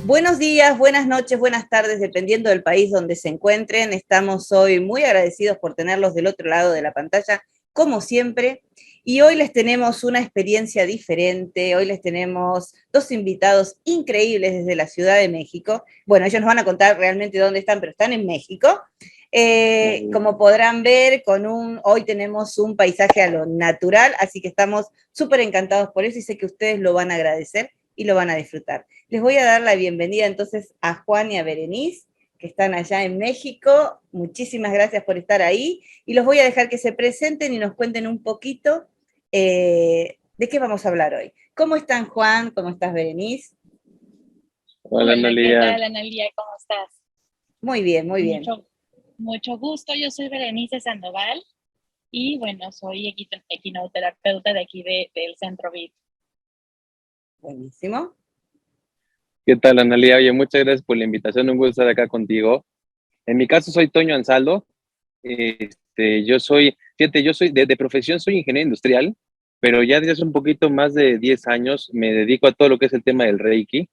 Buenos días, buenas noches, buenas tardes, dependiendo del país donde se encuentren. Estamos hoy muy agradecidos por tenerlos del otro lado de la pantalla, como siempre. Y hoy les tenemos una experiencia diferente. Hoy les tenemos dos invitados increíbles desde la Ciudad de México. Bueno, ellos nos van a contar realmente dónde están, pero están en México. Como podrán ver, hoy tenemos un paisaje a lo natural, así que estamos súper encantados por eso y sé que ustedes lo van a agradecer y lo van a disfrutar. Les voy a dar la bienvenida entonces a Juan y a Berenice, que están allá en México. Muchísimas gracias por estar ahí y los voy a dejar que se presenten y nos cuenten un poquito de qué vamos a hablar hoy. ¿Cómo están, Juan? ¿Cómo estás, Berenice? Hola, Analia. ¿Qué tal, Analia? ¿Cómo estás? Muy bien, muy bien. Mucho gusto. Yo soy Berenice Sandoval y, bueno, soy equinoterapeuta de aquí del Centro VIT. Buenísimo. ¿Qué tal, Analia? Oye, muchas gracias por la invitación, un gusto estar acá contigo. En mi caso soy Toño Ansaldo. Yo soy de profesión soy ingeniero industrial, pero ya desde hace un poquito más de 10 años me dedico a todo lo que es el tema del Reiki.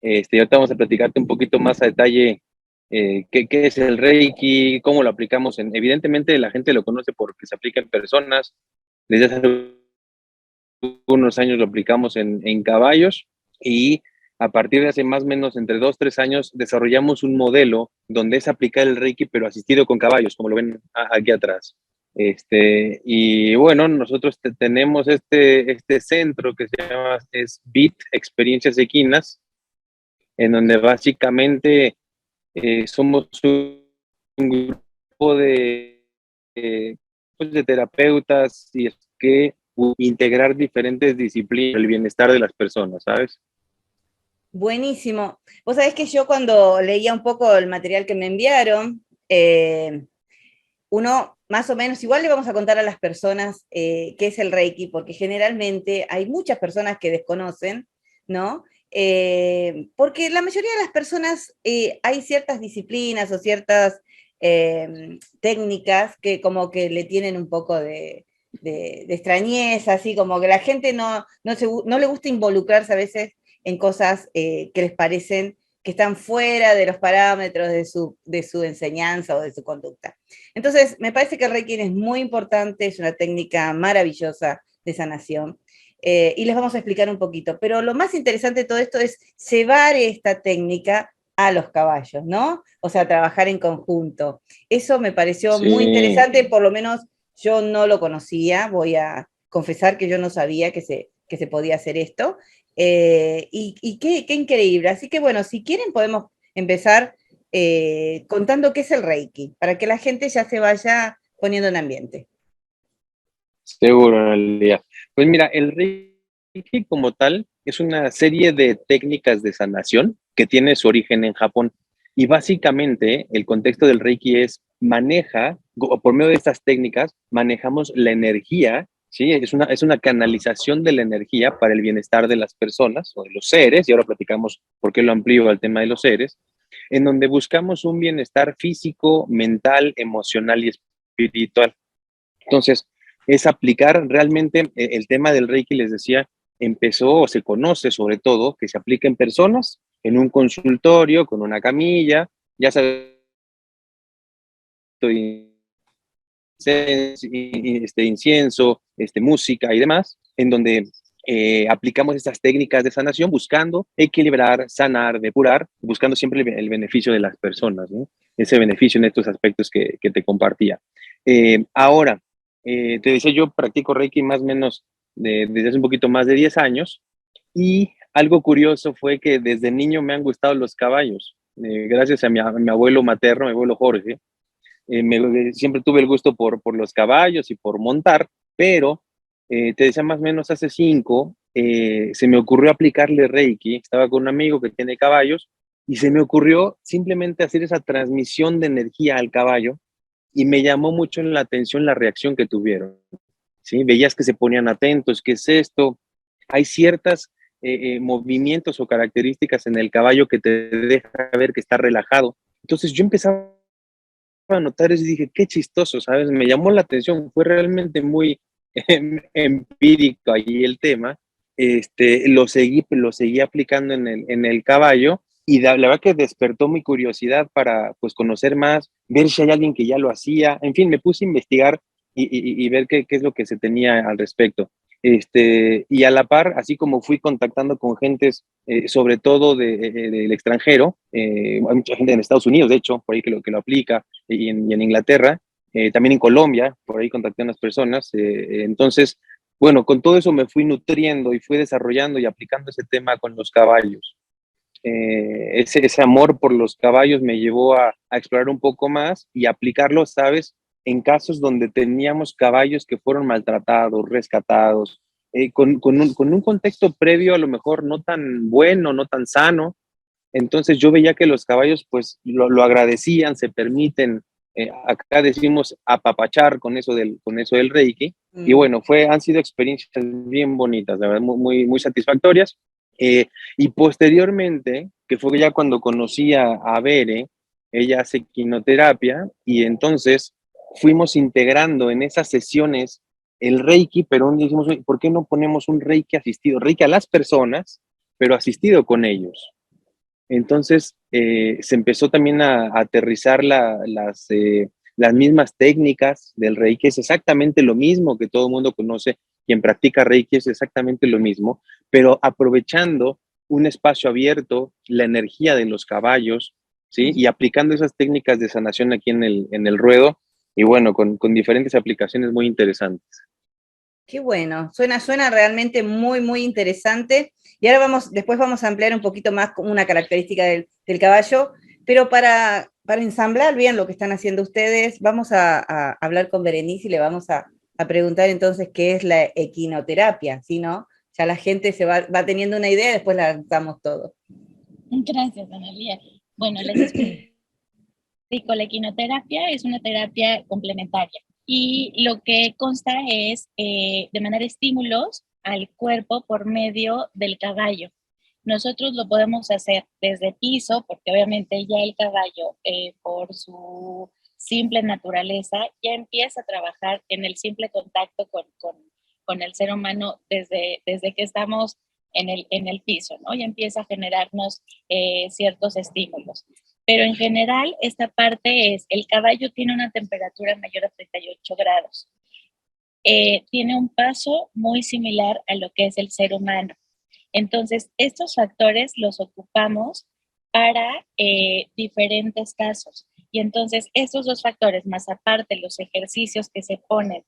Ahorita vamos a platicarte un poquito más a detalle qué es el Reiki, cómo lo aplicamos. Evidentemente la gente lo conoce porque se aplica en personas. Desde hace unos años lo aplicamos en caballos y a partir de hace más o menos entre 2-3 años desarrollamos un modelo donde es aplicar el Reiki pero asistido con caballos, como lo ven aquí atrás. Y bueno, nosotros tenemos este centro que se llama VIT, Experiencias Equinas, en donde básicamente somos un grupo pues de terapeutas y es que integrar diferentes disciplinas, el bienestar de las personas, ¿sabes? Buenísimo. Vos sabés que yo cuando leía un poco el material que me enviaron, uno más o menos, igual le vamos a contar a las personas qué es el Reiki, porque generalmente hay muchas personas que desconocen, ¿no? Porque la mayoría de las personas hay ciertas disciplinas o ciertas técnicas que como que le tienen un poco de extrañeza, así como que la gente no le gusta involucrarse a veces en cosas que les parecen que están fuera de los parámetros de su enseñanza o de su conducta. Entonces, me parece que el Reiki es muy importante, es una técnica maravillosa de sanación, y les vamos a explicar un poquito. Pero lo más interesante de todo esto es llevar esta técnica a los caballos, ¿no? O sea, trabajar en conjunto. Eso me pareció muy interesante, por lo menos yo no lo conocía, voy a confesar que yo no sabía que se podía hacer esto, y qué increíble. Así que bueno, si quieren podemos empezar contando qué es el Reiki, para que la gente ya se vaya poniendo en ambiente. Seguro, Analia. Pues mira, el Reiki como tal es una serie de técnicas de sanación que tiene su origen en Japón. Y básicamente el contexto del Reiki por medio de estas técnicas, manejamos la energía, ¿sí? Es una canalización de la energía para el bienestar de las personas o de los seres, y ahora platicamos por qué lo amplío al tema de los seres, en donde buscamos un bienestar físico, mental, emocional y espiritual. Entonces, es aplicar realmente el tema del Reiki, les decía, empezó o se conoce sobre todo que se aplica en personas, en un consultorio, con una camilla, ya sabes, incienso, música y demás, en donde aplicamos estas técnicas de sanación buscando equilibrar, sanar, depurar, buscando siempre el beneficio de las personas, ¿no? Ese beneficio en estos aspectos que te compartía. Ahora, te decía, yo practico Reiki más o menos desde hace un poquito más de 10 años y algo curioso fue que desde niño me han gustado los caballos. Gracias a mi abuelo materno, mi abuelo Jorge, siempre tuve el gusto por los caballos y por montar, pero te decía más o menos hace 5, se me ocurrió aplicarle Reiki. Estaba con un amigo que tiene caballos y se me ocurrió simplemente hacer esa transmisión de energía al caballo y me llamó mucho la atención la reacción que tuvieron. ¿Sí? Veías que se ponían atentos, ¿qué es esto? Hay ciertas movimientos o características en el caballo que te deja ver que está relajado. Entonces yo empezaba a notar eso y dije, qué chistoso, ¿sabes? Me llamó la atención, fue realmente muy empírico ahí el tema. Lo seguí aplicando en el caballo y la verdad que despertó mi curiosidad para pues conocer más, ver si hay alguien que ya lo hacía, en fin, me puse a investigar y ver qué es lo que se tenía al respecto. Y a la par, así como fui contactando con gentes, sobre todo del extranjero, hay mucha gente en Estados Unidos, de hecho, por ahí que lo aplica, y en Inglaterra, también en Colombia, por ahí contacté a unas personas. Entonces, bueno, con todo eso me fui nutriendo y fui desarrollando y aplicando ese tema con los caballos. Ese amor por los caballos me llevó a explorar un poco más y aplicarlo, ¿sabes? En casos donde teníamos caballos que fueron maltratados, rescatados, con un contexto previo a lo mejor no tan bueno, no tan sano. Entonces yo veía que los caballos pues lo agradecían, se permiten, acá decimos apapachar con eso del Reiki. Y bueno, han sido experiencias bien bonitas, la verdad, muy, muy, muy satisfactorias. Y posteriormente, que fue ya cuando conocí a Bere, ella hace quinoterapia y entonces fuimos integrando en esas sesiones el Reiki, pero un día dijimos, ¿por qué no ponemos un Reiki asistido? Reiki a las personas, pero asistido con ellos. Entonces se empezó también a aterrizar las mismas técnicas del Reiki, es exactamente lo mismo que todo el mundo conoce, quien practica Reiki es exactamente lo mismo, pero aprovechando un espacio abierto, la energía de los caballos, ¿sí? Y aplicando esas técnicas de sanación aquí en el ruedo, y bueno, con diferentes aplicaciones muy interesantes. Qué bueno, suena realmente muy, muy interesante. Y ahora después vamos a ampliar un poquito más como una característica del caballo, pero para ensamblar bien lo que están haciendo ustedes, vamos a hablar con Berenice y le vamos a preguntar entonces qué es la equinoterapia, ¿sí, no? Ya la gente va teniendo una idea y después la lanzamos todo. Gracias, Analia. Bueno, les explico, la equinoterapia es una terapia complementaria y lo que consta es de mandar estímulos al cuerpo por medio del caballo. Nosotros lo podemos hacer desde piso, porque obviamente ya el caballo, por su simple naturaleza, ya empieza a trabajar en el simple contacto con el ser humano desde que estamos en el piso, ¿no? Ya empieza a generarnos ciertos estímulos. Pero en general, esta parte es, el caballo tiene una temperatura mayor a 38 grados. Tiene un paso muy similar a lo que es el ser humano. Entonces, estos factores los ocupamos para diferentes casos. Y entonces, estos dos factores, más aparte los ejercicios que se ponen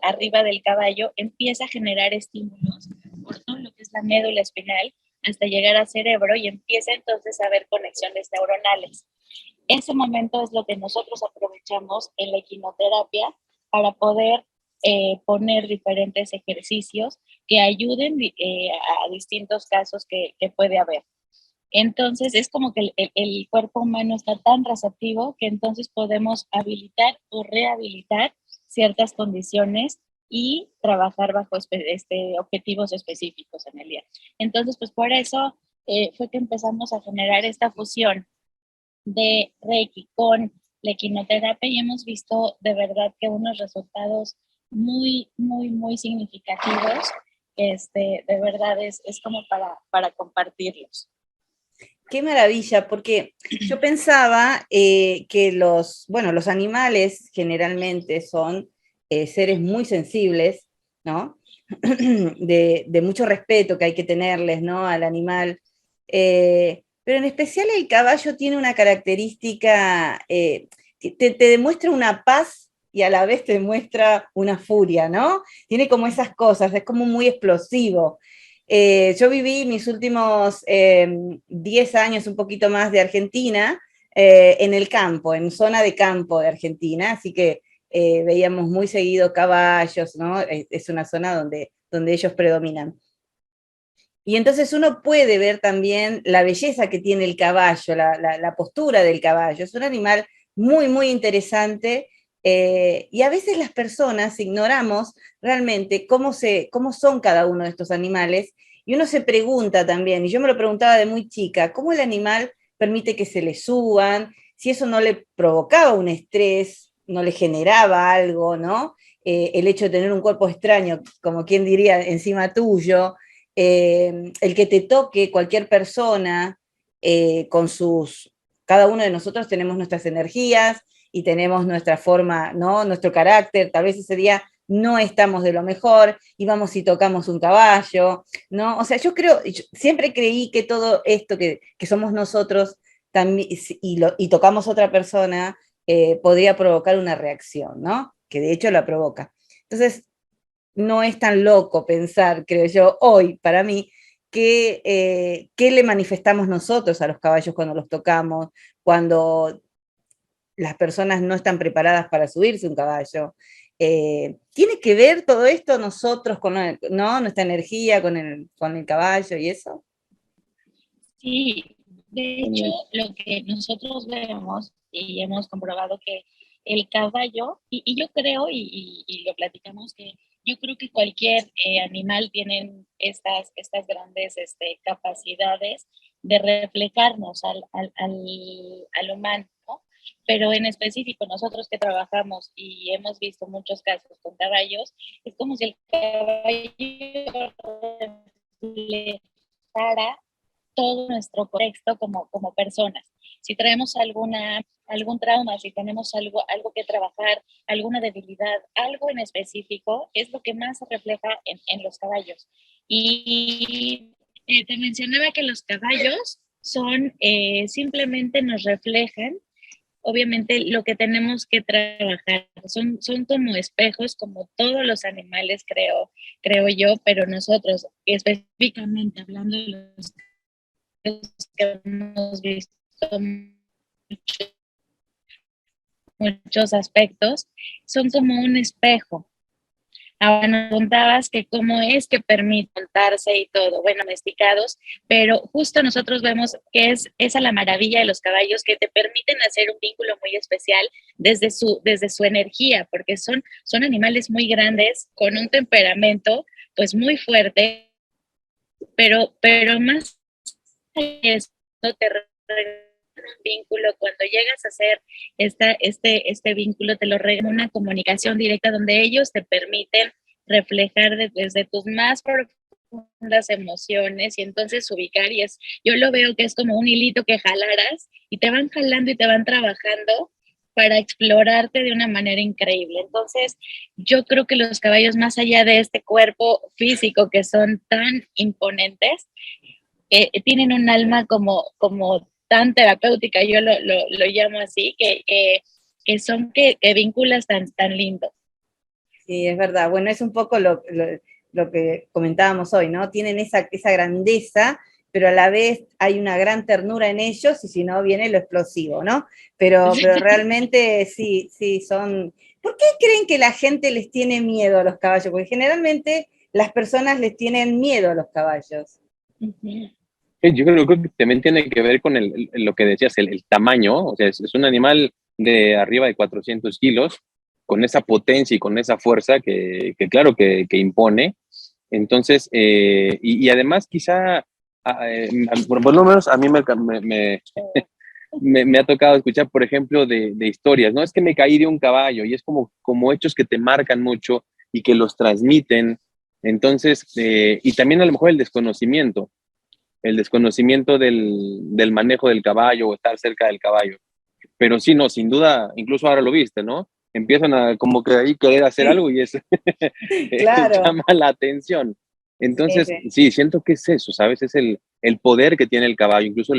arriba del caballo, empieza a generar estímulos por todo lo que es la médula espinal hasta llegar al cerebro y empieza entonces a haber conexiones neuronales. Ese momento es lo que nosotros aprovechamos en la equinoterapia para poder poner diferentes ejercicios que ayuden a distintos casos que puede haber. Entonces es como que el cuerpo humano está tan receptivo que entonces podemos habilitar o rehabilitar ciertas condiciones y trabajar bajo objetivos específicos en el día. Entonces, pues por eso fue que empezamos a generar esta fusión de Reiki con la equinoterapia y hemos visto de verdad que unos resultados muy, muy, muy significativos. De verdad es como para compartirlos. Qué maravilla, porque yo pensaba que los animales generalmente son seres muy sensibles, ¿no? de mucho respeto que hay que tenerles, ¿no? Al animal. Pero en especial el caballo tiene una característica, te demuestra una paz y a la vez te demuestra una furia, ¿no? Tiene como esas cosas, es como muy explosivo. Yo viví mis últimos 10 años, un poquito más de Argentina, en el campo, en zona de campo de Argentina, así que veíamos muy seguido caballos, ¿no? Es una zona donde ellos predominan. Y entonces uno puede ver también la belleza que tiene el caballo, la postura del caballo. Es un animal muy, muy interesante. Y a veces las personas ignoramos realmente cómo son cada uno de estos animales. Y uno se pregunta también, y yo me lo preguntaba de muy chica, ¿cómo el animal permite que se le suban? Si eso no le provocaba un estrés, no le generaba algo, ¿no? El hecho de tener un cuerpo extraño, como quien diría, encima tuyo, el que te toque cualquier persona, cada uno de nosotros tenemos nuestras energías y tenemos nuestra forma, ¿no? Nuestro carácter, tal vez ese día no estamos de lo mejor, y vamos y tocamos un caballo, ¿no? O sea, yo siempre creí que todo esto que somos nosotros también, y tocamos a otra persona, podría provocar una reacción, ¿no? Que de hecho la provoca. Entonces, no es tan loco pensar, creo yo, hoy, para mí, qué le manifestamos nosotros a los caballos cuando los tocamos, cuando las personas no están preparadas para subirse un caballo. ¿Tiene que ver todo esto nosotros con, ¿no? Nuestra energía con el caballo y eso? Sí, de hecho, lo que nosotros vemos y hemos comprobado que el caballo, y yo creo, y lo platicamos, que yo creo que cualquier animal tiene estas grandes capacidades de reflejarnos al humano, ¿no? Pero en específico, nosotros que trabajamos y hemos visto muchos casos con caballos, es como si el caballo reflejara todo nuestro contexto como personas. Si traemos algún trauma, si tenemos algo que trabajar, alguna debilidad, algo en específico, es lo que más se refleja en los caballos. Y te mencionaba que los caballos simplemente nos reflejan, obviamente, lo que tenemos que trabajar. Son como espejos, como todos los animales, creo yo, pero nosotros, específicamente hablando de los que hemos visto muchos, muchos aspectos, son como un espejo. Ahora nos contabas que cómo es que permiten montarse y todo, bueno, domesticados, pero justo nosotros vemos que es esa la maravilla de los caballos, que te permiten hacer un vínculo muy especial desde su energía, porque son animales muy grandes, con un temperamento pues muy fuerte, pero más eso te un vínculo, cuando llegas a hacer este vínculo, te lo regala una comunicación directa donde ellos te permiten reflejar desde tus más profundas emociones y entonces ubicar, yo lo veo que es como un hilito que jalaras y te van jalando y te van trabajando para explorarte de una manera increíble. Entonces, yo creo que los caballos, más allá de este cuerpo físico que son tan imponentes, tienen un alma como tan terapéutica, yo lo llamo así, que vinculas tan lindo. Sí, es verdad. Bueno, es un poco lo que comentábamos hoy, ¿no? Tienen esa grandeza, pero a la vez hay una gran ternura en ellos, y si no, viene lo explosivo, ¿no? Pero realmente sí, sí, son... ¿Por qué creen que la gente les tiene miedo a los caballos? Porque generalmente las personas les tienen miedo a los caballos. Yo creo que también tiene que ver con lo que decías, el tamaño, o sea, es un animal de arriba de 400 kilos, con esa potencia y con esa fuerza claro, que impone. Entonces, y además quizá, por lo menos a mí me ha tocado escuchar, por ejemplo, de historias, ¿no? Es que me caí de un caballo, y es como hechos que te marcan mucho y que los transmiten. Entonces, y también a lo mejor el desconocimiento del manejo del caballo o estar cerca del caballo. Pero sí, no, sin duda, incluso ahora lo viste, ¿no? Empiezan a como que ahí querer hacer algo y eso Claro. llama la atención. Sí, Entonces, sí. sí, siento que es eso, ¿sabes? Es el poder que tiene el caballo, incluso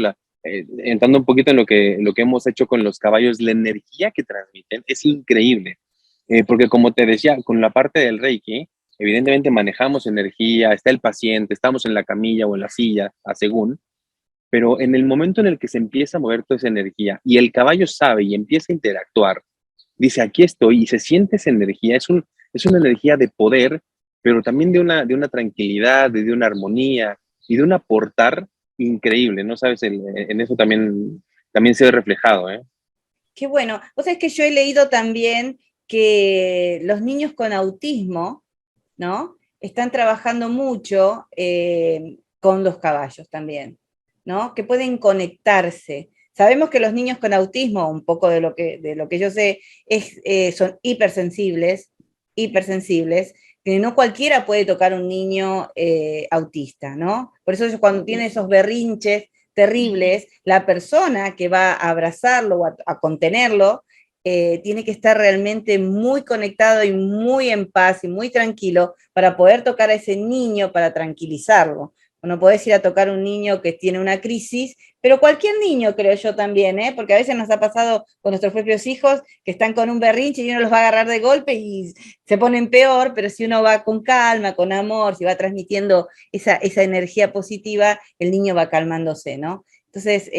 entrando un poquito en lo que hemos hecho con los caballos, la energía que transmiten es increíble. Porque como te decía, con la parte del Reiki, evidentemente manejamos energía, está el paciente, estamos en la camilla o en la silla, a según, pero en el momento en el que se empieza a mover toda esa energía y el caballo sabe y empieza a interactuar, dice, aquí estoy, y se siente esa energía, es una energía de poder, pero también de una tranquilidad, de una armonía y de un aportar increíble, ¿no? Sabes, en eso también se ve reflejado, ¿eh? Qué bueno. O sea, es que yo he leído también que los niños con autismo, ¿no? Están trabajando mucho con los caballos también, ¿no? Que pueden conectarse. Sabemos que los niños con autismo, un poco de lo que yo sé, son hipersensibles, hipersensibles, que no cualquiera puede tocar un niño autista, ¿no? Por eso ellos cuando tienen esos berrinches terribles, la persona que va a abrazarlo o a contenerlo, tiene que estar realmente muy conectado y muy en paz y muy tranquilo para poder tocar a ese niño, para tranquilizarlo. No podés ir a tocar a un niño que tiene una crisis, pero cualquier niño, creo yo también, ¿eh? Porque a veces nos ha pasado con nuestros propios hijos que están con un berrinche y uno los va a agarrar de golpe y se ponen peor, pero si uno va con calma, con amor, si va transmitiendo esa energía positiva, el niño va calmándose, ¿no? Entonces,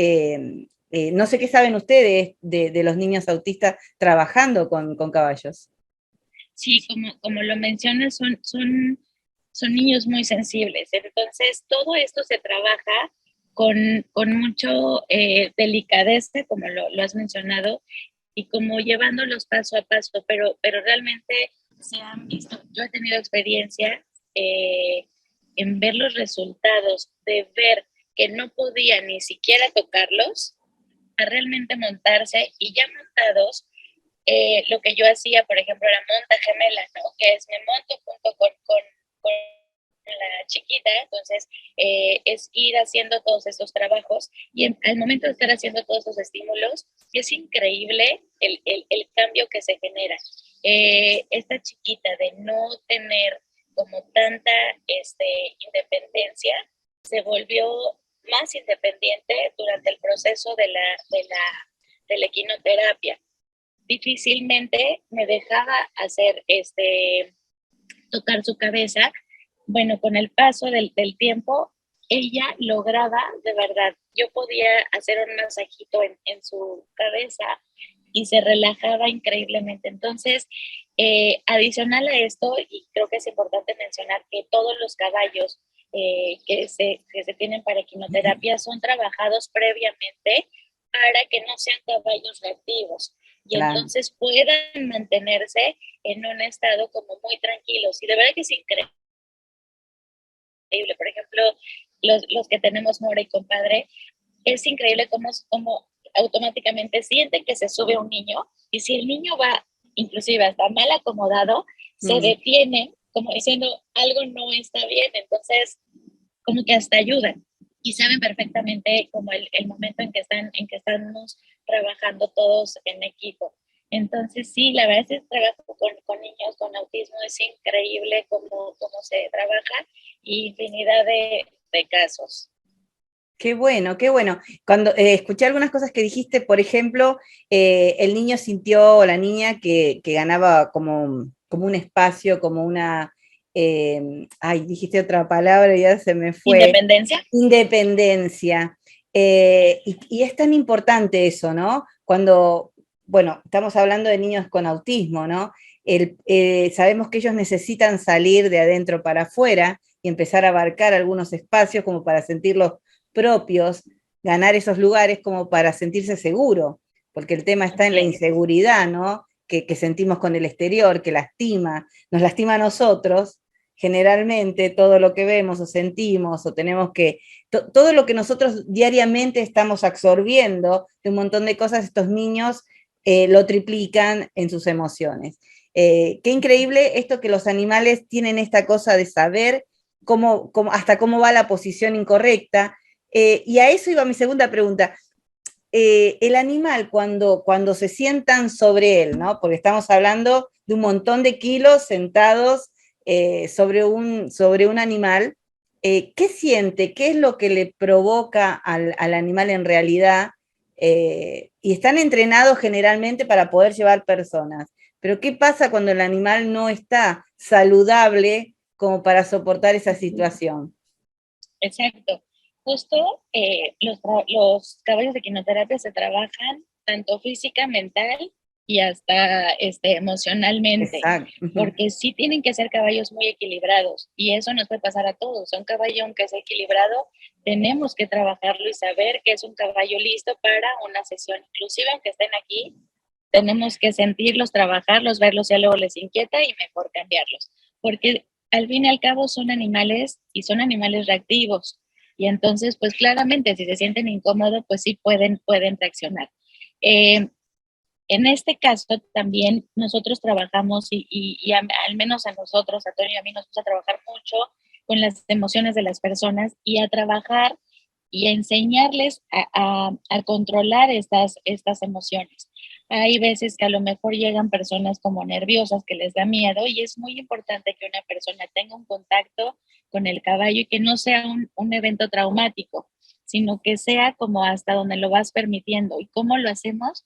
no sé qué saben ustedes de los niños autistas trabajando con caballos. Sí, como lo mencionas, son niños muy sensibles. Entonces, todo esto se trabaja con mucho delicadeza, como lo has mencionado, y como llevándolos paso a paso, pero realmente se han visto, yo he tenido experiencia en ver los resultados, de ver que no podía ni siquiera tocarlos, a realmente montarse y ya montados, lo que yo hacía, por ejemplo, era monta gemela, ¿no? Que es me monto junto con la chiquita, entonces es ir haciendo todos estos trabajos y al momento de estar haciendo todos estos estímulos, es increíble el cambio que se genera. Esta chiquita de no tener como tanta independencia, se volvió más independiente durante el proceso de la equinoterapia. Difícilmente me dejaba hacer tocar su cabeza. Bueno, con el paso del tiempo, ella lograba, de verdad, yo podía hacer un masajito en su cabeza y se relajaba increíblemente. Entonces, adicional a esto, y creo que es importante mencionar que todos los caballos que se tienen para equinoterapia son trabajados previamente para que no sean caballos reactivos y Claro. entonces puedan mantenerse en un estado como muy tranquilos. Y de verdad que es increíble. Por ejemplo, los que tenemos Mora y compadre, es increíble cómo automáticamente sienten que se sube un niño y si el niño va inclusive hasta mal acomodado, se detienen como diciendo algo no está bien, entonces como que hasta ayudan y saben perfectamente como el momento en que estamos trabajando todos en equipo. Entonces sí, la verdad es que el trabajo con niños con autismo es increíble cómo se trabaja y infinidad de casos. Qué bueno, qué bueno. Cuando escuché algunas cosas que dijiste, por ejemplo, el niño sintió, o la niña, que ganaba como un espacio, como una, ay, dijiste otra palabra y ya se me fue. ¿Independencia? Independencia. Y es tan importante eso, ¿no? Cuando, bueno, estamos hablando de niños con autismo, ¿no? Sabemos que ellos necesitan salir de adentro para afuera y empezar a abarcar algunos espacios como para sentirlos propios, ganar esos lugares como para sentirse seguro, porque el tema está en la inseguridad, ¿no? Que sentimos con el exterior, que lastima, nos lastima a nosotros, generalmente todo lo que vemos o sentimos o tenemos que, todo lo que nosotros diariamente estamos absorbiendo de un montón de cosas, estos niños lo triplican en sus emociones. Qué increíble esto que los animales tienen esta cosa de saber hasta cómo va la posición incorrecta. Y a eso iba mi segunda pregunta. El animal, cuando se sientan sobre él, ¿no? Porque estamos hablando de un montón de kilos sentados sobre un animal, ¿qué siente? ¿Qué es lo que le provoca al animal en realidad? Y están entrenados generalmente para poder llevar personas. Pero ¿qué pasa cuando el animal no está saludable como para soportar esa situación? Exacto. Justo los caballos de quinoterapia se trabajan tanto física, mental y hasta emocionalmente, Exacto. porque sí tienen que ser caballos muy equilibrados y eso nos puede pasar a todos. Un caballo, aunque sea equilibrado, tenemos que trabajarlo y saber que es un caballo listo para una sesión. Inclusive aunque estén aquí, tenemos que sentirlos, trabajarlos, verlos, y luego les inquieta y mejor cambiarlos, porque al fin y al cabo son animales y son animales reactivos. Y entonces, pues claramente, si se sienten incómodos, pues sí pueden reaccionar. En este caso también nosotros trabajamos y al menos a nosotros, a Tony y a mí nos gusta trabajar mucho con las emociones de las personas y a trabajar y enseñarles a controlar estas emociones. Hay veces que a lo mejor llegan personas como nerviosas que les da miedo y es muy importante que una persona tenga un contacto con el caballo y que no sea un evento traumático, sino que sea como hasta donde lo vas permitiendo. ¿Y cómo lo hacemos?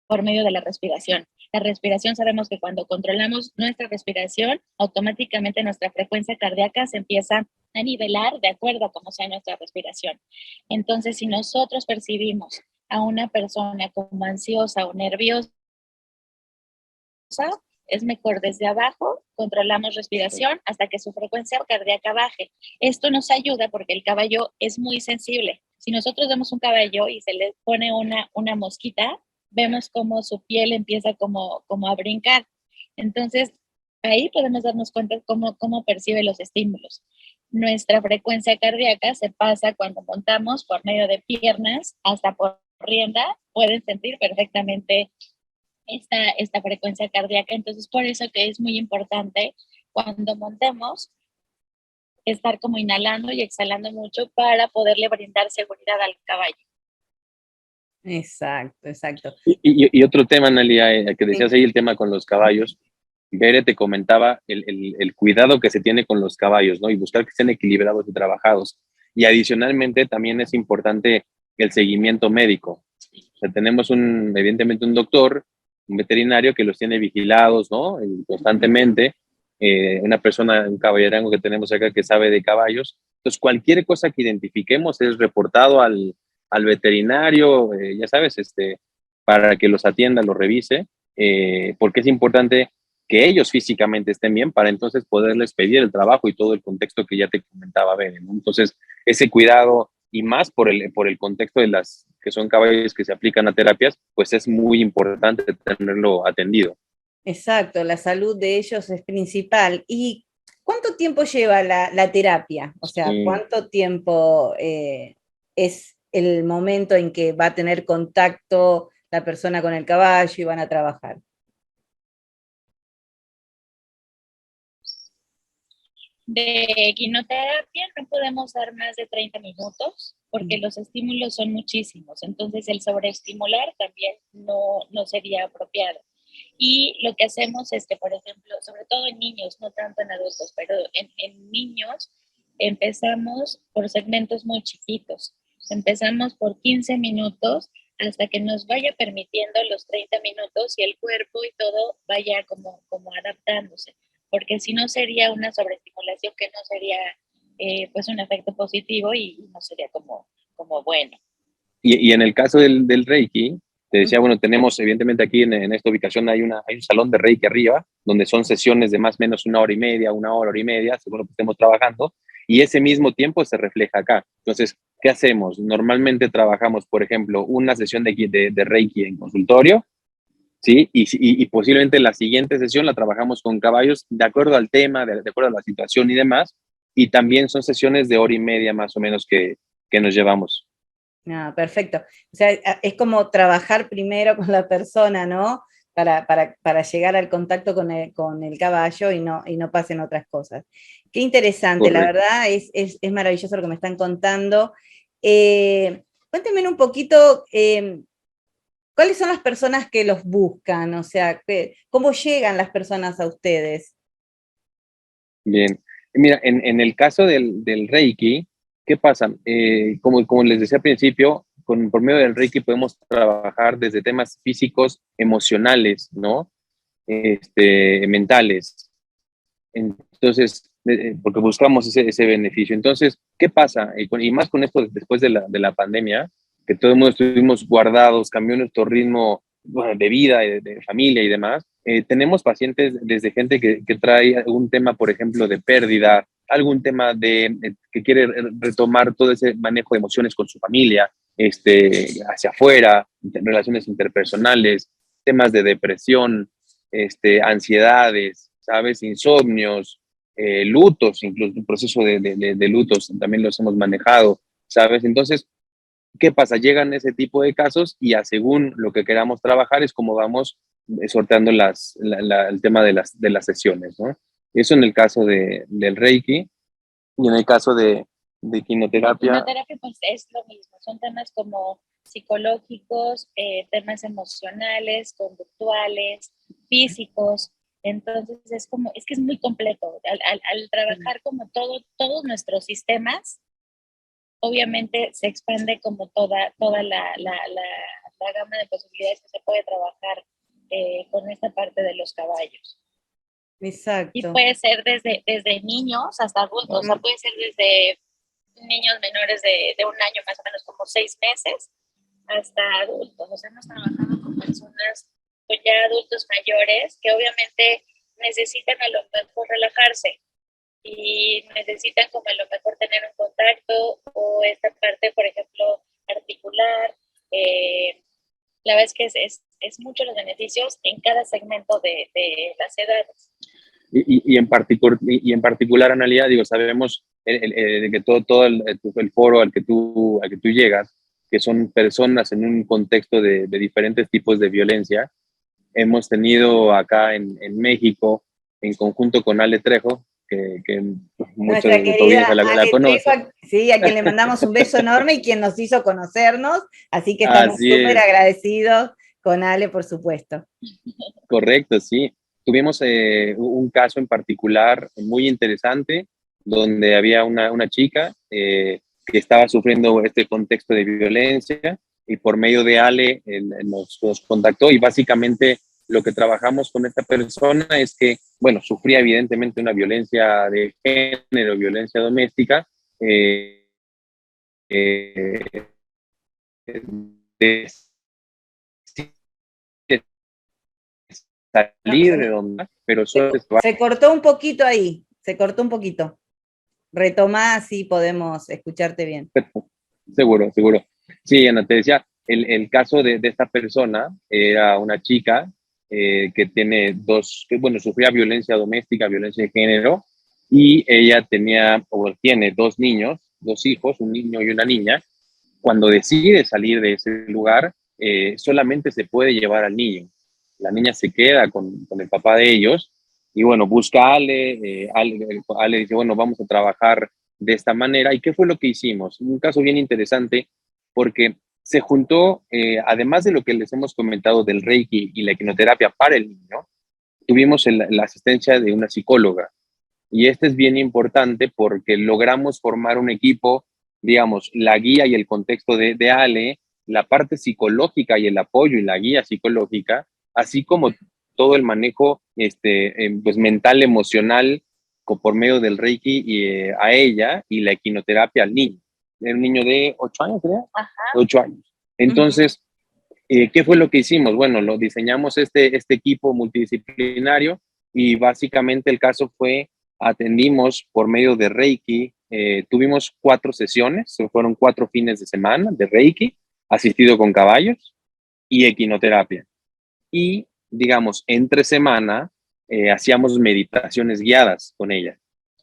Por medio de la respiración. La respiración, sabemos que cuando controlamos nuestra respiración, automáticamente nuestra frecuencia cardíaca se empieza a nivelar de acuerdo a cómo sea nuestra respiración. Entonces, si nosotros percibimos a una persona como ansiosa o nerviosa, es mejor desde abajo, controlamos respiración hasta que su frecuencia cardíaca baje. Esto nos ayuda porque el caballo es muy sensible. Si nosotros vemos un caballo y se le pone una mosquita, vemos cómo su piel empieza como a brincar. Entonces, ahí podemos darnos cuenta cómo percibe los estímulos. Nuestra frecuencia cardíaca se pasa cuando montamos por medio de piernas hasta por rienda. Pueden sentir perfectamente esta frecuencia cardíaca. Entonces, por eso que es muy importante cuando montemos estar como inhalando y exhalando mucho para poderle brindar seguridad al caballo. Exacto, exacto. Y otro tema, Analia, que decías Sí. ahí, el tema con los caballos. Bere te comentaba el cuidado que se tiene con los caballos, ¿no? Y buscar que estén equilibrados y trabajados. Y adicionalmente también es importante el seguimiento médico. O sea, tenemos evidentemente un doctor, un veterinario que los tiene vigilados, ¿no? Constantemente. Una persona, un caballerango que tenemos acá que sabe de caballos. Entonces, cualquier cosa que identifiquemos es reportado al veterinario, ya sabes, para que los atienda, los revise, porque es importante que ellos físicamente estén bien para entonces poderles pedir el trabajo y todo el contexto que ya te comentaba Ben, ¿no? Entonces, ese cuidado y más por el contexto de las que son caballos que se aplican a terapias, pues es muy importante tenerlo atendido. Exacto, la salud de ellos es principal. ¿Y cuánto tiempo lleva la terapia? O sea, ¿cuánto tiempo es el momento en que va a tener contacto la persona con el caballo y van a trabajar? De equinoterapia no podemos dar más de 30 minutos porque los estímulos son muchísimos, entonces el sobreestimular también no sería apropiado. Y lo que hacemos es que, por ejemplo, sobre todo en niños, no tanto en adultos, pero en niños empezamos por segmentos muy chiquitos. Empezamos por 15 minutos hasta que nos vaya permitiendo los 30 minutos y el cuerpo y todo vaya como adaptándose, porque si no sería una sobreestimulación que no sería pues un efecto positivo y no sería como bueno. Y en el caso del Reiki, te decía, bueno, tenemos evidentemente aquí en esta ubicación hay un salón de Reiki arriba, donde son sesiones de más o menos 1 hora y media, 1 hora y media, según lo que estemos trabajando, y ese mismo tiempo se refleja acá. Entonces, ¿qué hacemos? Normalmente trabajamos, por ejemplo, una sesión de Reiki en consultorio, ¿sí? Y posiblemente la siguiente sesión la trabajamos con caballos de acuerdo al tema, de acuerdo a la situación y demás, y también son sesiones de 1 hora y media más o menos que nos llevamos. Ah, perfecto. O sea, es como trabajar primero con la persona, ¿no? Para llegar al contacto con el caballo y no pasen otras cosas. Qué interesante, la Correcto. verdad, es maravilloso lo que me están contando. Cuéntenme un poquito, ¿cuáles son las personas que los buscan? O sea, ¿cómo llegan las personas a ustedes? Bien. Mira, en el caso del Reiki, ¿qué pasa? Como les decía al principio, por medio del Reiki podemos trabajar desde temas físicos, emocionales, ¿no? Mentales. Entonces, porque buscamos ese beneficio. Entonces, ¿qué pasa? Y más con esto después de la pandemia, que todo el mundo estuvimos guardados, cambió nuestro ritmo, bueno, de vida, de familia y demás. Tenemos pacientes desde gente que trae algún tema, por ejemplo, de pérdida, algún tema que quiere retomar todo ese manejo de emociones con su familia, hacia afuera, relaciones interpersonales, temas de depresión, ansiedades, ¿sabes? Insomnios, lutos, incluso un proceso de lutos también los hemos manejado, ¿sabes? Entonces, ¿qué pasa? Llegan ese tipo de casos y según lo que queramos trabajar es como vamos sorteando el tema de las sesiones, ¿no? Eso en el caso del Reiki y en el caso de de quinoterapia. Quinoterapia pues es lo mismo, son temas como psicológicos, temas emocionales, conductuales, físicos. Entonces es que es muy completo. Al trabajar como todos nuestros sistemas, obviamente se expande como toda la gama de posibilidades que se puede trabajar con esta parte de los caballos. Exacto. Y puede ser desde niños hasta adultos, o sea, puede ser desde niños menores de un año, más o menos como 6 meses, hasta adultos. O sea, hemos trabajado con personas, pues ya adultos mayores, que obviamente necesitan a lo mejor relajarse y necesitan como a lo mejor tener un contacto o esta parte, por ejemplo, articular. La verdad es que es mucho los beneficios en cada segmento de las edades. Y en particular, Analia, digo, sabemos que todo el foro al que tú llegas, que son personas en un contexto de diferentes tipos de violencia. Hemos tenido acá en México, en conjunto con Ale Trejo, que muchos Nuestra de tu audiencia la conocen. Sí, a quien le mandamos un beso enorme y quien nos hizo conocernos, así que estamos Así súper es. agradecidos con Ale, por supuesto. Correcto, sí. Tuvimos un caso en particular muy interesante, donde había una chica que estaba sufriendo este contexto de violencia y por medio de Ale nos contactó y básicamente lo que trabajamos con esta persona es que, bueno, sufría evidentemente una violencia de género, violencia doméstica, de salir de donde, pero se cortó un poquito ahí, se cortó un poquito. Retomá, así podemos escucharte bien. Seguro. Sí, Ana, te decía, el caso de esta persona era una chica que tiene sufría violencia doméstica, violencia de género, y ella tenía o tiene 2 niños, 2 hijos, un niño y una niña. Cuando decide salir de ese lugar, solamente se puede llevar al niño. La niña se queda con el papá de ellos y bueno, busca a Ale, Ale dice, bueno, vamos a trabajar de esta manera. ¿Y qué fue lo que hicimos? Un caso bien interesante porque se juntó, además de lo que les hemos comentado del Reiki y la equinoterapia para el niño, tuvimos la asistencia de una psicóloga. Y este es bien importante porque logramos formar un equipo, digamos, la guía y el contexto de Ale, la parte psicológica y el apoyo y la guía psicológica, así como todo el manejo pues mental, emocional, por medio del Reiki a ella y la equinoterapia al niño. Era un niño de 8 años, ¿verdad? Ajá. 8 años. Entonces, ¿qué fue lo que hicimos? Bueno, lo diseñamos este equipo multidisciplinario y básicamente el caso fue atendimos por medio de Reiki, tuvimos 4 sesiones, fueron 4 fines de semana de Reiki, asistido con caballos y equinoterapia. Y, digamos, entre semana hacíamos meditaciones guiadas con ella,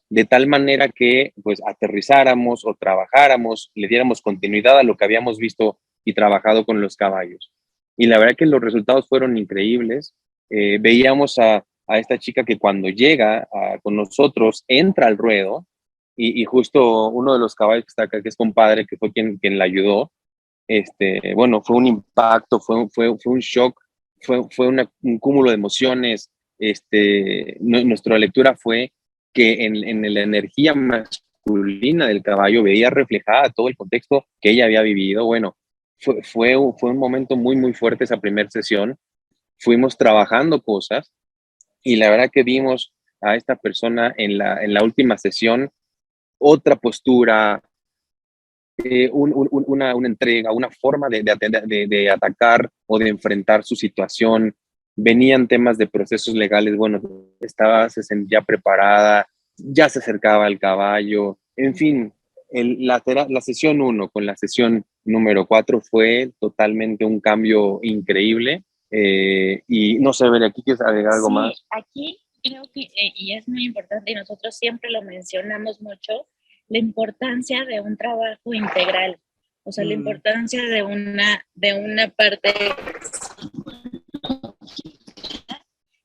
de tal manera que pues aterrizáramos o trabajáramos, le diéramos continuidad a lo que habíamos visto y trabajado con los caballos. Y la verdad que los resultados fueron increíbles. Veíamos a esta chica que cuando llega con nosotros entra al ruedo y justo uno de los caballos que está acá, que es compadre, que fue quien la ayudó, bueno, fue un impacto, fue un shock, fue un cúmulo de emociones. Nuestra lectura fue que en la energía masculina del caballo veía reflejada todo el contexto que ella había vivido. Bueno, fue un momento muy, muy fuerte esa primera sesión. Fuimos trabajando cosas y la verdad que vimos a esta persona en la última sesión otra postura, una entrega, una forma de atacar o de enfrentar su situación. Venían temas de procesos legales, bueno, se sentía preparada, ya se acercaba al caballo, en fin, la sesión 1 con la sesión número 4 fue totalmente un cambio increíble. Y no sé, Bere, ¿aquí quieres agregar algo más? Aquí creo que, y es muy importante, y nosotros siempre lo mencionamos mucho, la importancia de un trabajo integral, o sea, la importancia de una parte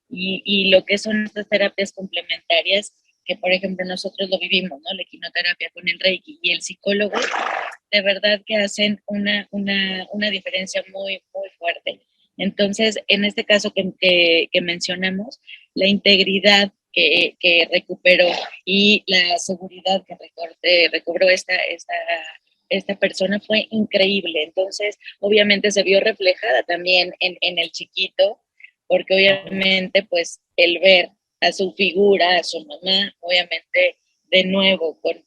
y lo que son estas terapias complementarias que, por ejemplo, nosotros lo vivimos, ¿no? La equinoterapia con el Reiki y el psicólogo, de verdad que hacen una diferencia muy, muy fuerte. Entonces, en este caso que mencionamos, la integridad que recuperó y la seguridad que recobró esta persona fue increíble. Entonces, obviamente se vio reflejada también en el chiquito, porque obviamente, pues, el ver a su figura, a su mamá, obviamente, de nuevo, pues,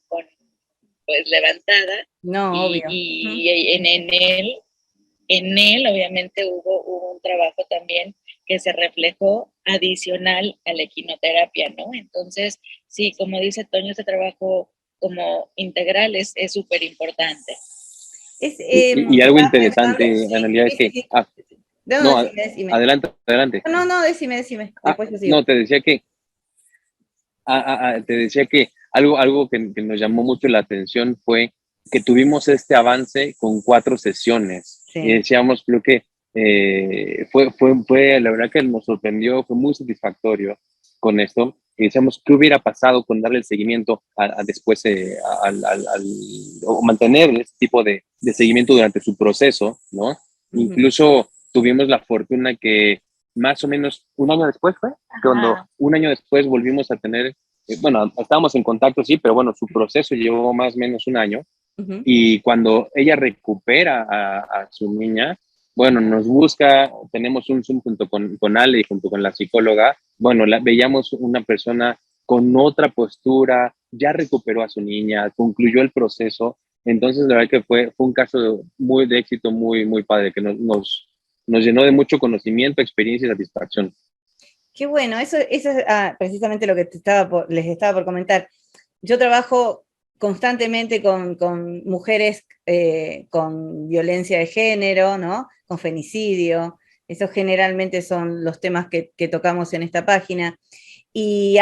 levantada, No, y, obvio. y en él obviamente hubo un trabajo también que se reflejó adicional a la equinoterapia, ¿no? Entonces, sí, como dice Toño, ese trabajo como integral es súper importante. Y algo Estaba pensando, interesante, sí, Analia, es sí, sí, que, sí. No, no, decime. adelante, adelante. No, no, decime, después yo sigo. No, te decía que algo que nos llamó mucho la atención fue que tuvimos este avance con 4 sesiones. Y Sí. decíamos, creo que fue, la verdad que nos sorprendió, fue muy satisfactorio con esto. Y decíamos, ¿qué hubiera pasado con darle el seguimiento después, o mantener este tipo de seguimiento durante su proceso, ¿no? Ujú. Incluso tuvimos la fortuna que más o menos un año después fue, cuando un año después volvimos a tener, bueno, estábamos en contacto, sí, pero bueno, su proceso llevó más o menos un año. Ujú. Y cuando ella recupera a su niña, bueno, nos busca, tenemos un Zoom junto con Ale y junto con la psicóloga, bueno, veíamos una persona con otra postura, ya recuperó a su niña, concluyó el proceso. Entonces, la verdad que fue un caso muy de éxito, muy, muy padre, que nos llenó de mucho conocimiento, experiencia y satisfacción. Qué bueno, eso es precisamente lo que les estaba por comentar. Yo trabajo constantemente con mujeres con violencia de género, ¿no? Con femicidio. Esos generalmente son los temas que tocamos en esta página. Y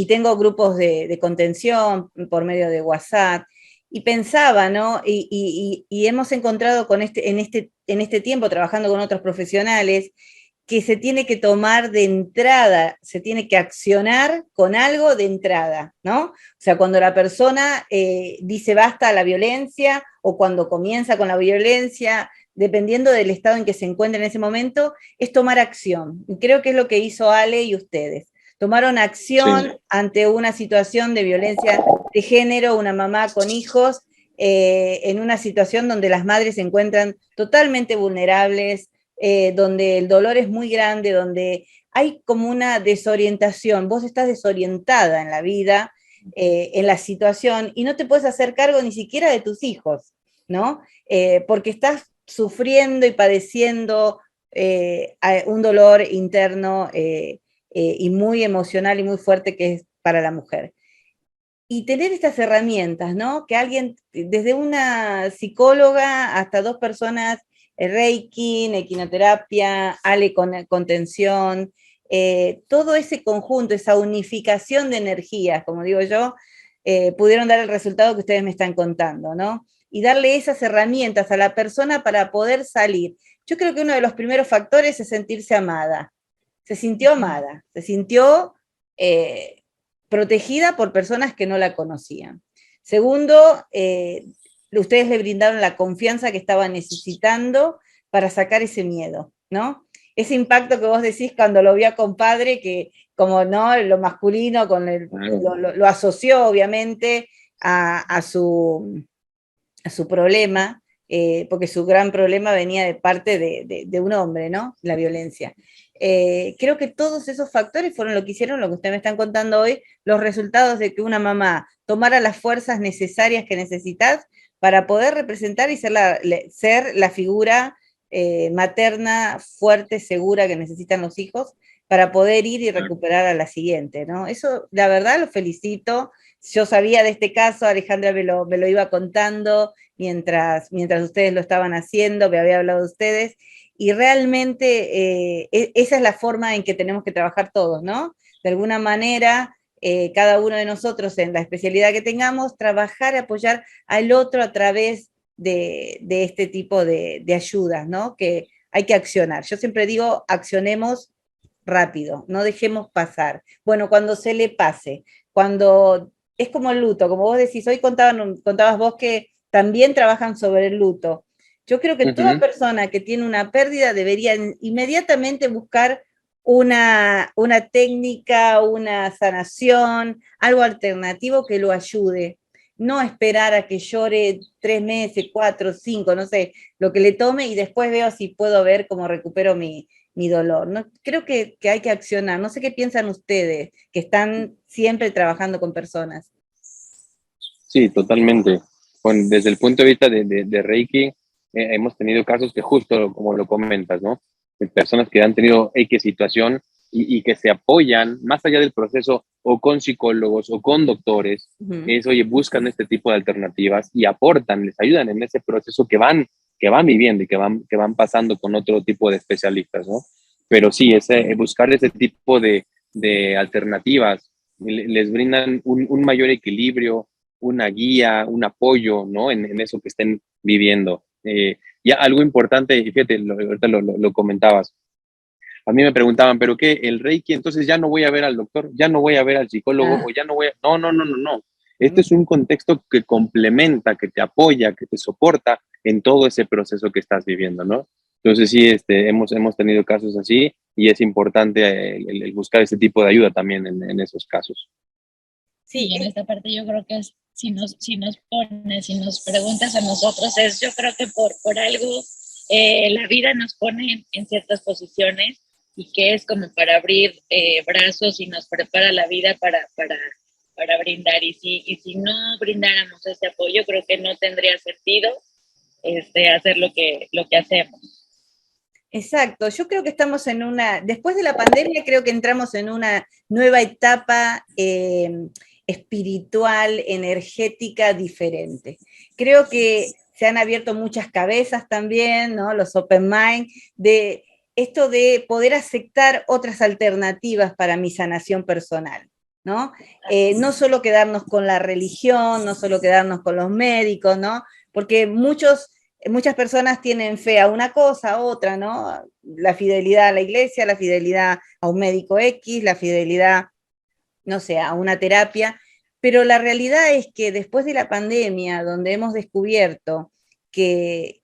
tengo grupos de contención por medio de WhatsApp. Y pensaba, ¿no? Y hemos encontrado en este tiempo trabajando con otros profesionales que se tiene que tomar de entrada, se tiene que accionar con algo de entrada, ¿no? O sea, cuando la persona dice basta a la violencia o cuando comienza con la violencia, dependiendo del estado en que se encuentra en ese momento, es tomar acción. Y creo que es lo que hizo Ale y ustedes. Tomaron acción Sí. ante una situación de violencia de género, una mamá con hijos, en una situación donde las madres se encuentran totalmente vulnerables, donde el dolor es muy grande, donde hay como una desorientación, vos estás desorientada en la vida, en la situación, y no te puedes hacer cargo ni siquiera de tus hijos, ¿no? Porque estás sufriendo y padeciendo un dolor interno y muy emocional y muy fuerte que es para la mujer. Y tener estas herramientas, ¿no? Que alguien, desde una psicóloga hasta 2 personas, Reiki, equinoterapia, Ale con contención, todo ese conjunto, esa unificación de energías, como digo yo, pudieron dar el resultado que ustedes me están contando, ¿no? Y darle esas herramientas a la persona para poder salir. Yo creo que uno de los primeros factores es sentirse amada. Se sintió amada, se sintió protegida por personas que no la conocían. Segundo, ustedes le brindaron la confianza que estaba necesitando para sacar ese miedo, ¿no? Ese impacto que vos decís cuando lo vio a compadre, que como no, lo masculino lo asoció obviamente a su problema, porque su gran problema venía de parte de un hombre, ¿no? La violencia. Creo que todos esos factores fueron lo que hicieron, lo que ustedes me están contando hoy, los resultados de que una mamá tomara las fuerzas necesarias que necesitas para poder representar y ser la figura materna fuerte, segura que necesitan los hijos para poder ir y recuperar a la siguiente, ¿no? Eso, la verdad, lo felicito. Yo sabía de este caso, Alejandra me lo iba contando mientras ustedes lo estaban haciendo, me había hablado de ustedes, y realmente esa es la forma en que tenemos que trabajar todos, ¿no? De alguna manera, cada uno de nosotros en la especialidad que tengamos, trabajar, apoyar al otro a través de este tipo de ayudas, ¿no? Que hay que accionar. Yo siempre digo, accionemos rápido, no dejemos pasar. Bueno, cuando se le pase, cuando es como el luto, como vos decís, hoy contabas vos que también trabajan sobre el luto. Yo creo que toda Ujú. persona que tiene una pérdida debería inmediatamente buscar una técnica, una sanación, algo alternativo que lo ayude. No esperar a que llore 3 meses, 4, 5, no sé, lo que le tome y después veo si puedo ver cómo recupero mi dolor. No, creo que hay que accionar. No sé qué piensan ustedes, que están siempre trabajando con personas. Sí, totalmente. Desde el punto de vista de Reiki, hemos tenido casos que justo como lo comentas, ¿no? De personas que han tenido X situación y que se apoyan más allá del proceso o con psicólogos o con doctores, Ujú. es, oye, buscan este tipo de alternativas y aportan, les ayudan en ese proceso que van viviendo y que van pasando con otro tipo de especialistas, ¿no? Pero sí, buscar ese tipo de alternativas les brindan un mayor equilibrio, una guía, un apoyo, ¿no? En eso que estén viviendo. Ya algo importante, y fíjate, ahorita lo comentabas. A mí me preguntaban, ¿pero qué? ¿El Reiki? Entonces ya no voy a ver al doctor, ya no voy a ver al psicólogo, o Ah, ya no voy a... No, no, no, no, no. Este es un contexto que complementa, que te apoya, que te soporta en todo ese proceso que estás viviendo, ¿no? Entonces sí, hemos tenido casos así y es importante el buscar ese tipo de ayuda también en esos casos. sí, Y en esta parte yo creo que es, si nos preguntas a nosotros, es yo creo que por algo la vida nos pone en ciertas posiciones y que es como para abrir brazos y nos prepara la vida para brindar. Y si no brindáramos ese apoyo, creo que no tendría sentido hacer lo que hacemos. exacto. Yo creo que estamos después de la pandemia, creo que entramos en una nueva etapa espiritual, energética, diferente. Creo que se han abierto muchas cabezas también, ¿no? Los open mind, de esto de poder aceptar otras alternativas para mi sanación personal, ¿no? No solo quedarnos con la religión, no solo quedarnos con los médicos, ¿no? Porque muchas personas tienen fe a una cosa, a otra, ¿no? La fidelidad a la iglesia, la fidelidad a un médico X, la fidelidad, no sé, a una terapia, pero la realidad es que después de la pandemia, donde hemos descubierto que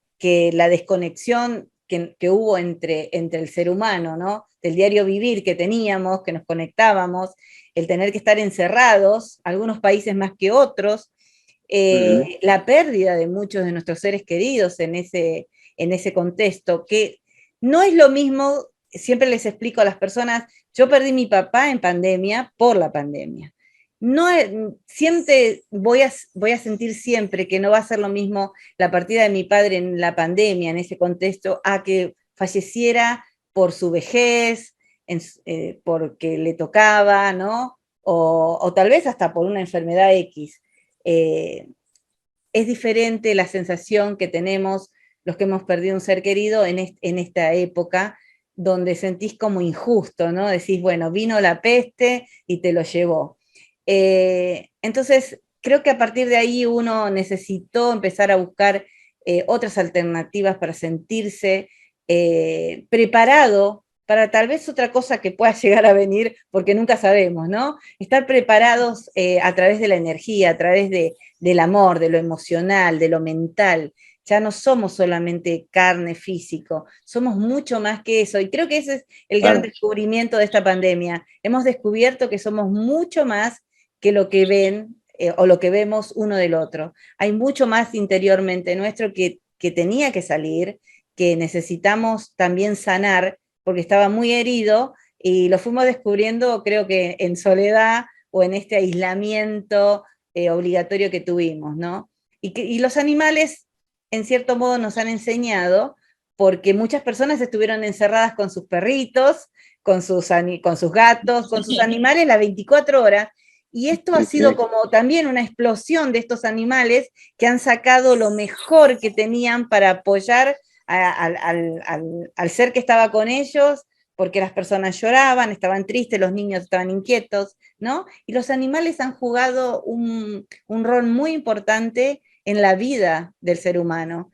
la desconexión que hubo entre el ser humano, ¿no? Del diario vivir que teníamos, que nos conectábamos, el tener que estar encerrados, algunos países más que otros, Ujú. la pérdida de muchos de nuestros seres queridos en ese contexto, que no es lo mismo, siempre les explico a las personas, yo perdí mi papá en pandemia por la pandemia. No, siempre voy a sentir siempre que no va a ser lo mismo la partida de mi padre en la pandemia, en ese contexto, a que falleciera por su vejez, porque le tocaba, ¿no? O tal vez hasta por una enfermedad X. Eh, es diferente la sensación que tenemos los que hemos perdido un ser querido en esta época, donde sentís como injusto, ¿no? Decís, bueno, vino la peste y te lo llevó. Entonces, creo que a partir de ahí uno necesitó empezar a buscar otras alternativas para sentirse preparado para tal vez otra cosa que pueda llegar a venir, porque nunca sabemos, ¿no? Estar preparados a través de la energía, a través del amor, de lo emocional, de lo mental. Ya no somos solamente carne, físico, somos mucho más que eso. Y creo que ese es el gran Claro. descubrimiento de esta pandemia. Hemos descubierto que somos mucho más que lo que ven o lo que vemos uno del otro. Hay mucho más interiormente nuestro que tenía que salir, que necesitamos también sanar, porque estaba muy herido y lo fuimos descubriendo, creo que en soledad o en este aislamiento obligatorio que tuvimos, ¿no? Y los animales, en cierto modo, nos han enseñado, porque muchas personas estuvieron encerradas con sus perritos, con sus gatos, con sus animales las 24 horas, y esto ha Sí, sido sí. como también una explosión de estos animales que han sacado lo mejor que tenían para apoyar al ser que estaba con ellos, porque las personas lloraban, estaban tristes, los niños estaban inquietos, ¿no? Y los animales han jugado un rol muy importante en la vida del ser humano.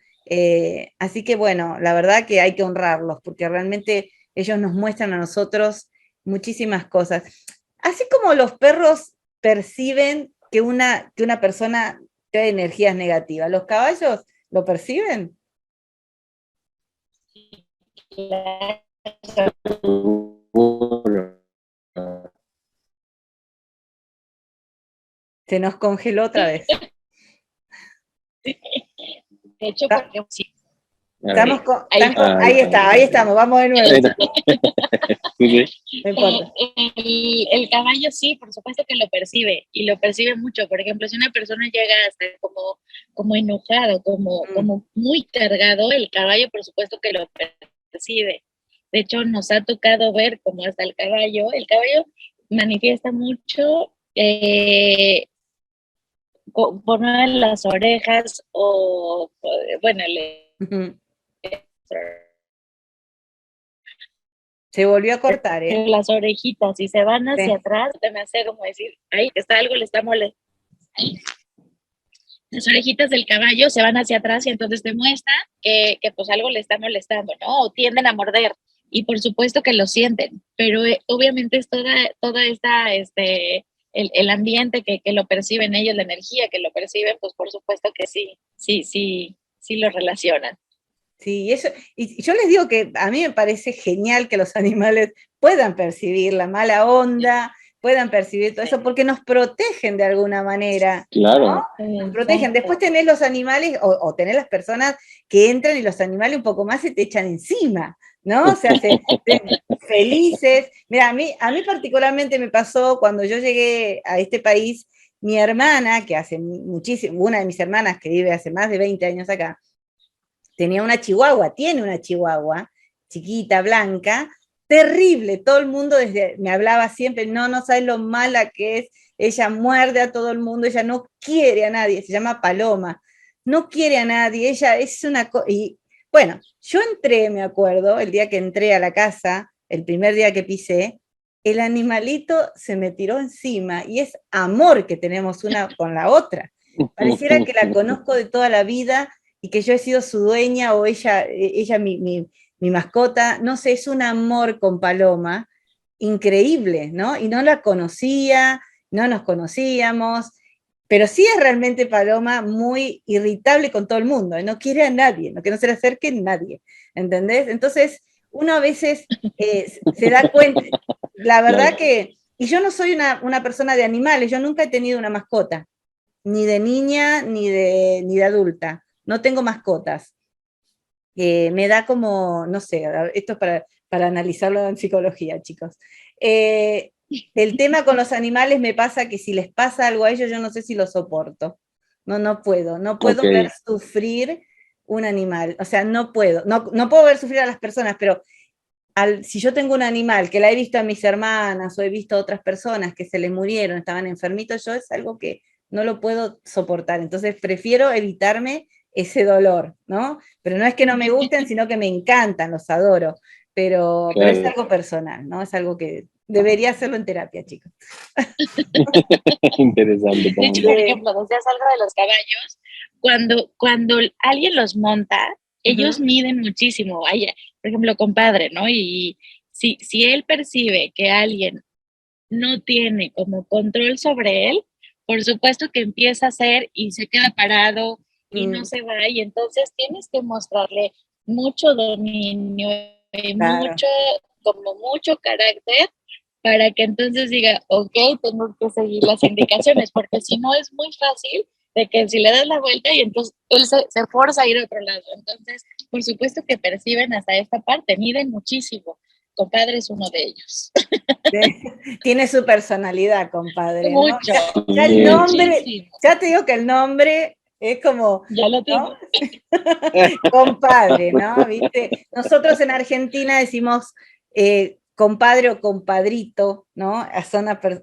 Así que bueno, la verdad que hay que honrarlos, porque realmente ellos nos muestran a nosotros muchísimas cosas. Así como los perros perciben que una persona trae energías negativas. ¿Los caballos lo perciben? Se nos congeló otra vez. De hecho, porque sí. Estamos Ahí ahí estamos, vamos de nuevo. Sí, No importa. El caballo sí, por supuesto que lo percibe, y lo percibe mucho. Por ejemplo, si una persona llega a estar como enojado, como muy cargado, el caballo por supuesto que lo percibe. De hecho, nos ha tocado ver como hasta el caballo manifiesta mucho por una de las orejas bueno, Uh-huh. Se volvió a cortar, ¿eh? las orejitas, y se van hacia atrás, me hace como decir, ahí está algo, le está molestando. Las orejitas del caballo se van hacia atrás y entonces te muestra que pues algo le está molestando, ¿no? O tienden a morder, y por supuesto que lo sienten, pero obviamente es toda esta, el ambiente que lo perciben ellos, la energía que lo perciben, pues por supuesto que sí lo relacionan. Sí, eso, y yo les digo que a mí me parece genial que los animales puedan percibir la mala onda, puedan percibir todo eso, porque nos protegen de alguna manera. claro. ¿No? Nos protegen. Después tenés los animales, o tenés las personas que entran y los animales un poco más se te echan encima, ¿no? O sea, felices. Mira, a mí particularmente me pasó cuando yo llegué a este país, mi hermana, que hace muchísimo, una de mis hermanas que vive hace más de 20 años acá, tiene una chihuahua, chiquita, blanca, terrible, todo el mundo me hablaba siempre, no sabes lo mala que es, ella muerde a todo el mundo, ella no quiere a nadie, se llama Paloma, no quiere a nadie, ella es una cosa, y bueno, yo entré, me acuerdo, el día que entré a la casa, el primer día que pisé, el animalito se me tiró encima, y es amor que tenemos una con la otra, pareciera que la conozco de toda la vida, y que yo he sido su dueña o ella mi mascota, no sé, es un amor con Paloma increíble, ¿no? Y no la conocía, no nos conocíamos, pero sí es realmente Paloma muy irritable con todo el mundo, no quiere a nadie, no que no se le acerque nadie, ¿entendés? Entonces, uno a veces se da cuenta, la verdad que, y yo no soy una persona de animales, yo nunca he tenido una mascota, ni de niña ni de adulta. No tengo mascotas. Me da como, no sé, esto es para analizarlo en psicología, chicos. El tema con los animales me pasa que si les pasa algo a ellos, yo no sé si lo soporto. No puedo ver sufrir un animal. O sea, no puedo ver sufrir a las personas, pero si yo tengo un animal que la he visto a mis hermanas o he visto a otras personas que se les murieron, estaban enfermitos, yo es algo que no lo puedo soportar. Entonces prefiero evitarme ese dolor, ¿no? Pero no es que no me gusten, sino que me encantan, los adoro. Pero es algo personal, ¿no? Es algo que debería hacerlo en terapia, chicos. Interesante. De hecho, por ejemplo, decías algo de los caballos. Cuando alguien los monta, ellos miden muchísimo. Por ejemplo, compadre, ¿no? Y si él percibe que alguien no tiene como control sobre él, por supuesto que empieza a hacer y se queda parado y no se va, y entonces tienes que mostrarle mucho dominio y mucho carácter para que entonces diga, ok, tengo que seguir las indicaciones, porque si no es muy fácil de que si le das la vuelta y entonces él se forza a ir a otro lado. Entonces, por supuesto que perciben hasta esta parte, miden muchísimo. Compadre es uno de ellos. Tiene su personalidad, compadre, ¿no? Mucho. Ya el nombre, ya te digo que el nombre es como, ya lo tengo. ¿no? Compadre, ¿no? ¿Viste? Nosotros en Argentina decimos compadre o compadrito, ¿no?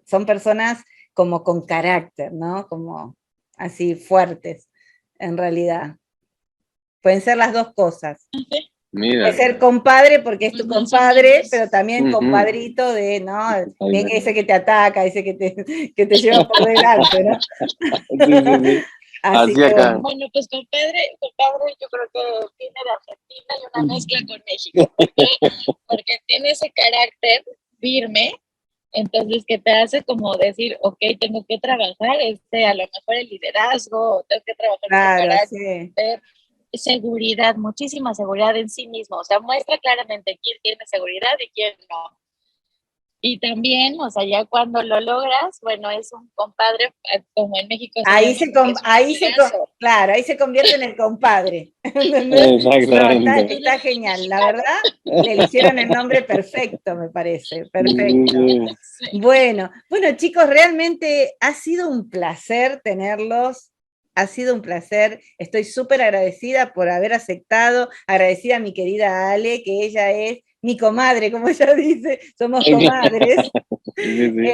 Son personas como con carácter, ¿no? Como así fuertes, en realidad. Pueden ser las dos cosas. Mira. Puede ser compadre porque es tu compadre, pero también compadrito de, ¿no? Ese que te ataca, ese que te lleva por delante, ¿no? Sí. Así que, bueno, pues compadre, yo creo que viene de Argentina y una mezcla con México, porque tiene ese carácter firme Entonces, que te hace como decir, ok, tengo que trabajar a lo mejor el liderazgo, tengo que trabajar mi Claro, sí. carácter, seguridad, muchísima seguridad en sí mismo. O sea, muestra claramente quién tiene seguridad y quién no. Y también, o sea, ya cuando lo logras, bueno, es un compadre, como en México se Ahí llama, se, con- es un ahí se, con- amigazo. claro, ahí se convierte en el compadre. ¿Entendés? No, Exactamente. está genial. La verdad, le eligieron el nombre perfecto, me parece. Perfecto. Sí. Bueno, chicos, realmente ha sido un placer tenerlos. Ha sido un placer. Estoy súper agradecida por haber aceptado. Agradecida a mi querida Ale, que ella es mi comadre, como ella dice. Somos comadres. Sí, sí.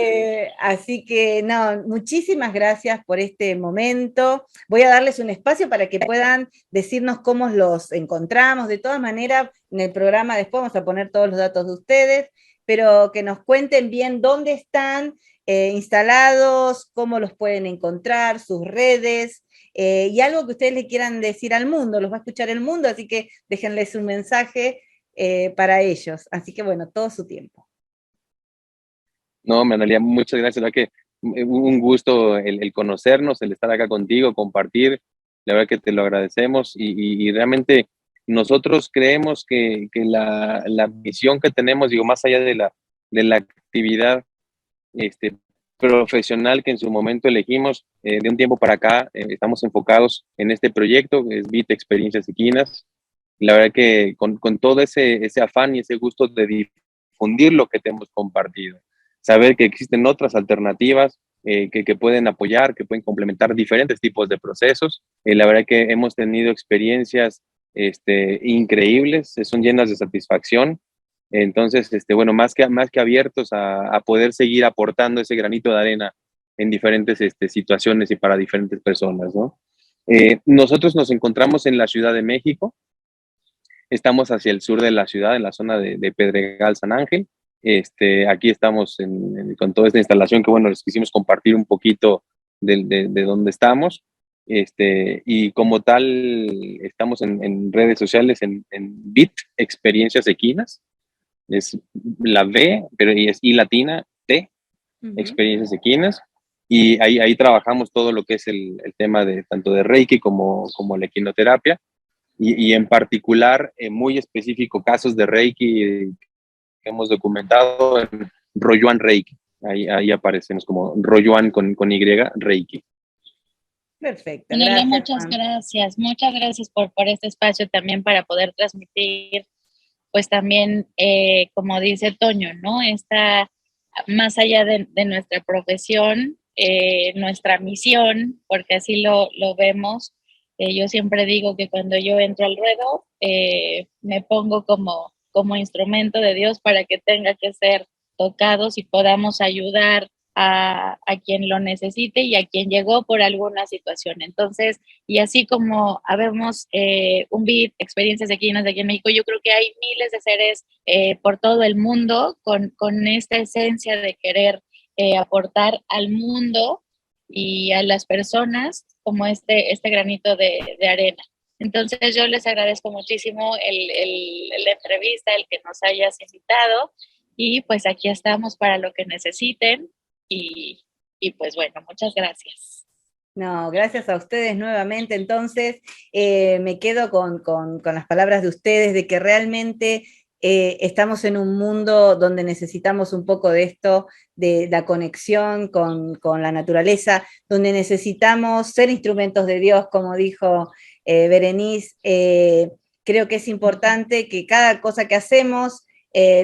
Así que, no, muchísimas gracias por este momento. Voy a darles un espacio para que puedan decirnos cómo los encontramos. De todas maneras, en el programa después vamos a poner todos los datos de ustedes, pero que nos cuenten bien dónde están instalados, cómo los pueden encontrar, sus redes, y algo que ustedes le quieran decir al mundo. Los va a escuchar el mundo, así que déjenles un mensaje para ellos. Así que, bueno, todo su tiempo. No, Analia, muchas gracias. La verdad que un gusto el conocernos, el estar acá contigo, compartir. La verdad que te lo agradecemos y realmente nosotros creemos que la misión que tenemos, digo, más allá de la actividad este, profesional que en su momento elegimos, de un tiempo para acá, estamos enfocados en este proyecto, que es VIT Experiencias Equinas. La verdad que con todo ese afán y ese gusto de difundir lo que te hemos compartido, saber que existen otras alternativas que pueden apoyar, que pueden complementar diferentes tipos de procesos. La verdad que hemos tenido experiencias increíbles, son llenas de satisfacción. Entonces, bueno, más que abiertos a poder seguir aportando ese granito de arena en diferentes situaciones y para diferentes personas, ¿no? Nosotros nos encontramos en la Ciudad de México, estamos hacia el sur de la ciudad, en la zona de Pedregal, San Ángel. Aquí estamos con toda esta instalación que, bueno, les quisimos compartir un poquito de dónde estamos. Y como tal, estamos en redes sociales, en BIT, Experiencias Equinas. Es la B, pero es I latina, T, Experiencias Equinas. Y ahí trabajamos todo lo que es el tema de tanto de Reiki como la equinoterapia y en particular, muy específico, casos de Reiki que hemos documentado en Royuan Reiki. Ahí aparecemos como Royuan con Y, Reiki. Perfecto, Analia, gracias, Juan. muchas gracias por este espacio también para poder transmitir, pues también, como dice Toño, ¿no? Esta, más allá de nuestra profesión, nuestra misión, porque así lo vemos. Yo siempre digo que cuando yo entro al ruedo, me pongo como instrumento de Dios para que tenga que ser tocados y podamos ayudar a quien lo necesite y a quien llegó por alguna situación. Entonces, y así como habemos un BIT, experiencias equinas aquí en México, yo creo que hay miles de seres por todo el mundo con esta esencia de querer aportar al mundo y a las personas como este granito de arena. Entonces yo les agradezco muchísimo la entrevista, el que nos hayas invitado y pues aquí estamos para lo que necesiten y, y pues bueno, muchas gracias. No, gracias a ustedes nuevamente. Entonces, me quedo con las palabras de ustedes de que realmente estamos en un mundo donde necesitamos un poco de esto, de la conexión con la naturaleza, donde necesitamos ser instrumentos de Dios, como dijo Berenice. Creo que es importante que cada cosa que hacemos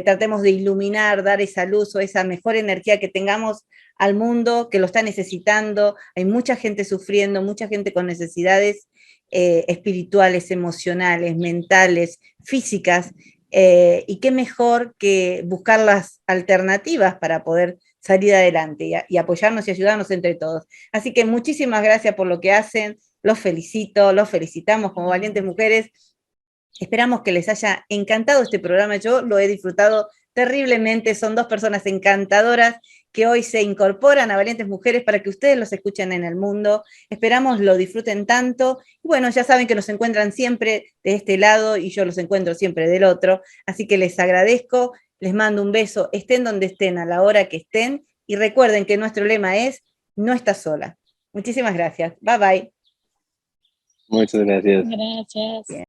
tratemos de iluminar, dar esa luz o esa mejor energía que tengamos al mundo que lo está necesitando. Hay mucha gente sufriendo, mucha gente con necesidades espirituales, emocionales, mentales, físicas, y qué mejor que buscar las alternativas para poder salir adelante y apoyarnos y ayudarnos entre todos. Así que muchísimas gracias por lo que hacen, los felicito, los felicitamos como valientes mujeres. Esperamos que les haya encantado este programa. Yo lo he disfrutado terriblemente. Son dos personas encantadoras que hoy se incorporan a Valientes Mujeres para que ustedes los escuchen en el mundo. Esperamos lo disfruten tanto. Y bueno, ya saben que nos encuentran siempre de este lado y yo los encuentro siempre del otro. Así que les agradezco. Les mando un beso, estén donde estén, a la hora que estén, y recuerden que nuestro lema es, no estás sola. Muchísimas gracias. Bye bye. Muchas gracias. Gracias. Bien.